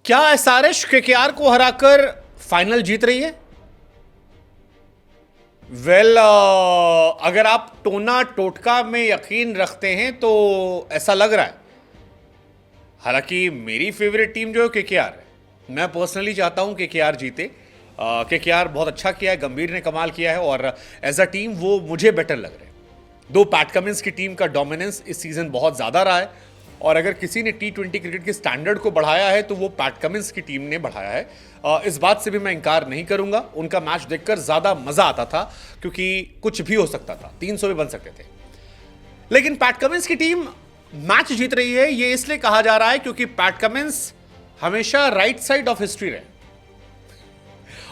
क्या SRH KKR को हराकर फाइनल जीत रही है? अगर आप टोना टोटका में यकीन रखते हैं तो ऐसा लग रहा है। हालांकि मेरी फेवरेट टीम जो है केकेआर है। मैं पर्सनली चाहता हूं केकेआर जीते। केकेआर बहुत अच्छा किया है, गंभीर ने कमाल किया है और एज अ टीम वो मुझे बेटर लग रहे हैं। दो पैट कमिंस की टीम का डोमिनेंस इस सीजन बहुत ज़्यादा रहा है और अगर किसी ने T20 क्रिकेट के स्टैंडर्ड को बढ़ाया है तो वो पैट कमिंस की टीम ने बढ़ाया है। इस बात से भी मैं इंकार नहीं करूंगा। उनका मैच देखकर ज़्यादा मज़ा आता था क्योंकि कुछ भी हो सकता था, 300 भी बन सकते थे। लेकिन पैट कमिंस की टीम मैच जीत रही है, ये इसलिए कहा जा रहा है क्योंकि पैट कमिंस हमेशा राइट साइड ऑफ हिस्ट्री रहे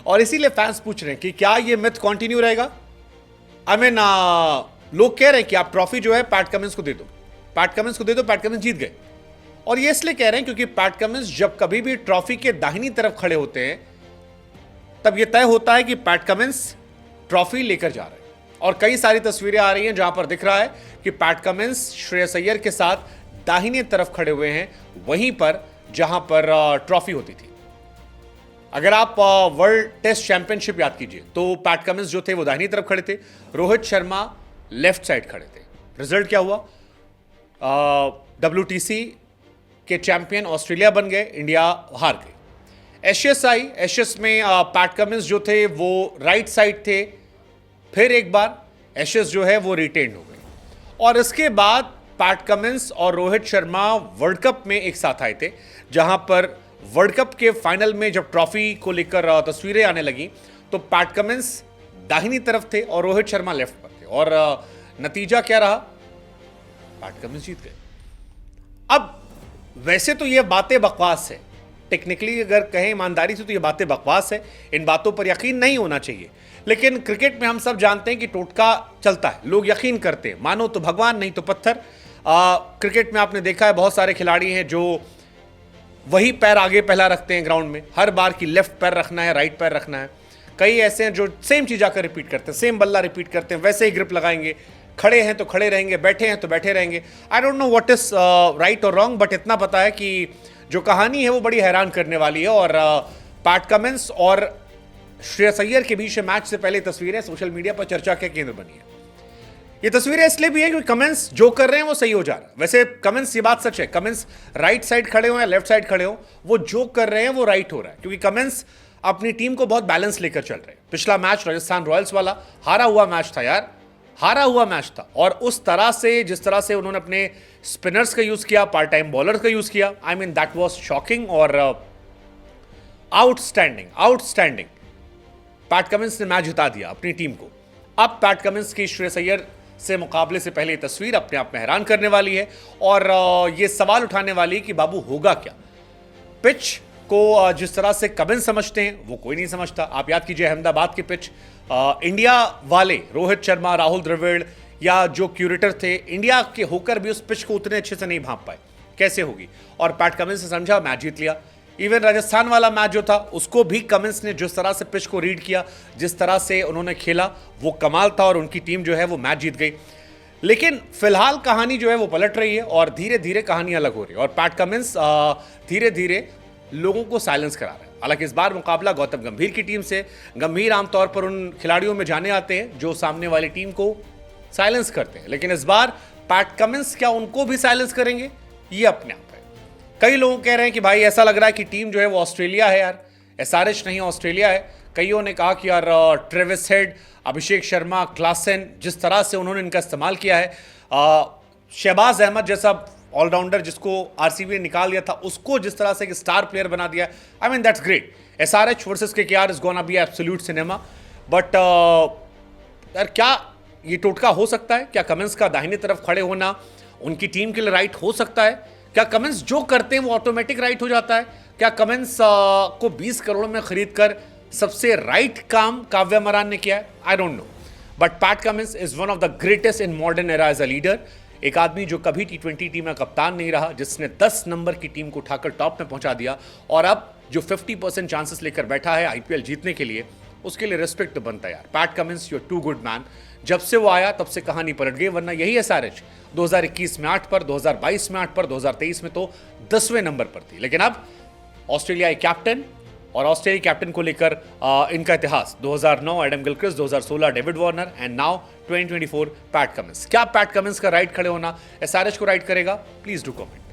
और इसीलिए फैंस पूछ रहे हैं कि क्या ये मिथ कंटिन्यू रहेगा। लोग कह रहे हैं कि आप ट्रॉफी जो है पैट कमिंस को दे दो, पैट कमिंस को दे दो, पैट कमिंस जीत गए। और ये इसलिए कह रहे हैं क्योंकि पैट कमिंस जब कभी भी ट्रॉफी के दाहिनी तरफ खड़े होते हैं तब यह तय होता है कि पैट कमिंस ट्रॉफी लेकर जा रहे हैं। और कई सारी तस्वीरें आ रही हैं जहां पर दिख रहा है कि पैट कमिंस श्रेयस अय्यर के साथ दाहिने तरफ खड़े हुए हैं, वहीं पर जहां पर ट्रॉफी होती थी। अगर आप वर्ल्ड टेस्ट चैंपियनशिप याद कीजिए तो पैट कमिंस जो थे वो दाहिनी तरफ खड़े थे, रोहित शर्मा लेफ्ट साइड खड़े थे। रिजल्ट क्या हुआ? WTC के चैंपियन ऑस्ट्रेलिया बन गए, इंडिया हार गई। एशेस में पैट कमिंस जो थे वो राइट साइड थे, फिर एक बार एशेस जो है वो रिटेन हो गई और इसके बाद पैट कमिंस और रोहित शर्मा वर्ल्ड कप में एक साथ आए थे, जहां पर वर्ल्ड कप के फाइनल में जब ट्रॉफी को लेकर तस्वीरें आने लगी तो पैट कमिंस दाहिनी तरफ थे और रोहित शर्मा लेफ्ट पर थे और नतीजा क्या रहा? पैट कमिंस जीत गए। अब वैसे तो ये बातें बकवास है, टेक्निकली अगर कहें ईमानदारी से तो ये बातें बकवास है, इन बातों पर यकीन नहीं होना चाहिए। लेकिन क्रिकेट में हम सब जानते हैं कि टोटका चलता है, लोग यकीन करते हैं, मानो तो भगवान नहीं तो पत्थर। क्रिकेट में आपने देखा है बहुत सारे खिलाड़ी हैं जो वही पैर आगे पहला रखते हैं ग्राउंड में, हर बार की लेफ्ट पैर रखना है, राइट पैर रखना है। कई ऐसे हैं जो सेम चीज आकर रिपीट करते हैं, सेम बल्ला रिपीट करते हैं, वैसे ही ग्रिप लगाएंगे, खड़े हैं तो खड़े रहेंगे, बैठे हैं तो बैठे रहेंगे। आई don't know what is right और रॉन्ग, बट इतना पता है कि जो कहानी है वो बड़ी हैरान करने वाली है। और पैट कमिंस और श्रेयस अय्यर के बीच मैच से पहले तस्वीरें सोशल मीडिया पर चर्चा के केंद्र बनी है। ये तस्वीरें इसलिए भी है क्योंकि कमिंस जो कर रहे हैं वो सही हो जा रहा है। वैसे कमिंस, ये बात सच है, कमिंस राइट साइड खड़े हो या लेफ्ट साइड खड़े हो, वो जो कर रहे हैं वो राइट हो रहा है क्योंकि कमिंस अपनी टीम को बहुत बैलेंस लेकर चल रहे हैं। पिछला मैच राजस्थान रॉयल्स वाला हारा हुआ मैच था यार, हारा हुआ मैच था और उस तरह से जिस तरह से उन्होंने अपने स्पिनर्स का यूज किया, पार्ट टाइम बॉलर का यूज किया, I mean that was shocking और आउटस्टैंडिंग। पैट कमिंस ने मैच जिता दिया अपनी टीम को। अब पैट कमिंस की श्रेयस अय्यर से मुकाबले से पहले तस्वीर अपने आप में हैरान करने वाली है और ये सवाल उठाने वाली है कि बाबू होगा क्या। पिच को जिस तरह से कमिंस समझते हैं वो कोई नहीं समझता। आप याद कीजिए अहमदाबाद के पिच, इंडिया वाले रोहित शर्मा, राहुल द्रविड़ या जो क्यूरेटर थे इंडिया के होकर भी उस पिच को उतने अच्छे से नहीं भांप पाए, कैसे होगी। और पैट कमिंस ने समझा, मैच जीत लिया। इवन राजस्थान वाला मैच जो था उसको भी कमिंस ने जिस तरह से पिच को रीड किया, जिस तरह से उन्होंने खेला, वो कमाल था और उनकी टीम जो है वो मैच जीत गई। लेकिन फिलहाल कहानी जो है वो पलट रही है और धीरे धीरे कहानी अलग हो रही है और पैट कमिंस धीरे धीरे लोगों को साइलेंस करा रहा है। हालांकि इस बार मुकाबला गौतम गंभीर की टीम से। गंभीर आमतौर पर उन खिलाड़ियों में जाने आते हैं जो सामने वाली टीम को साइलेंस करते हैं, लेकिन इस बार पैट कमिंस क्या उनको भी साइलेंस करेंगे, ये अपने आप है। कई लोग कह रहे हैं कि भाई ऐसा लग रहा है कि टीम जो है वो ऑस्ट्रेलिया है यार, एसआरएच नहीं ऑस्ट्रेलिया है। कईयों ने कहा कि यार Travis head, Abhishek Sharma, Klaasen, जिस तरह से उन्होंने इनका इस्तेमाल किया है, शहबाज अहमद जैसा ऑलराउंडर जिसको आरसीबी ने निकाल दिया था उसको जिस तरह से एक स्टार प्लेयर बना दिया, I mean that's great. SRH versus KKR is gonna be absolute cinema. But यार क्या ये टोटका हो सकता है? क्या कमिंस का दाहिने तरफ खड़े होना उनकी टीम के लिए राइट हो सकता है? क्या कमिंस जो करते हैं वो ऑटोमेटिक राइट हो जाता है? क्या कमिंस को 20 करोड़ में खरीद कर सबसे राइट काम काव्या मरान ने किया है? I don't know, but Pat Cummins is one of the greatest in modern era as a leader. एक आदमी जो कभी T20 टीम का कप्तान नहीं रहा, जिसने 10 नंबर की टीम को उठाकर टॉप में पहुंचा दिया और अब जो 50% चांसेस लेकर बैठा है आईपीएल जीतने के लिए, उसके लिए रिस्पेक्ट तो बनता है यार। Pat Cummins, you are too good man. जब से वो आया तब से कहानी पलट गई, वरना यही एसआरएच 2021 में 8 पर, 2022 में 8 पर, 2023 में तो 10वें नंबर पर थी। लेकिन अब ऑस्ट्रेलियाई कैप्टन और ऑस्ट्रेलियाई कैप्टन को लेकर इनका इतिहास 2009 Adam Gilchrist, 2016 David Warner and now 2024 PAT Cummins. क्या पैट कमिंस का राइट खड़े होना एसआरएच को राइट करेगा? Please do comment.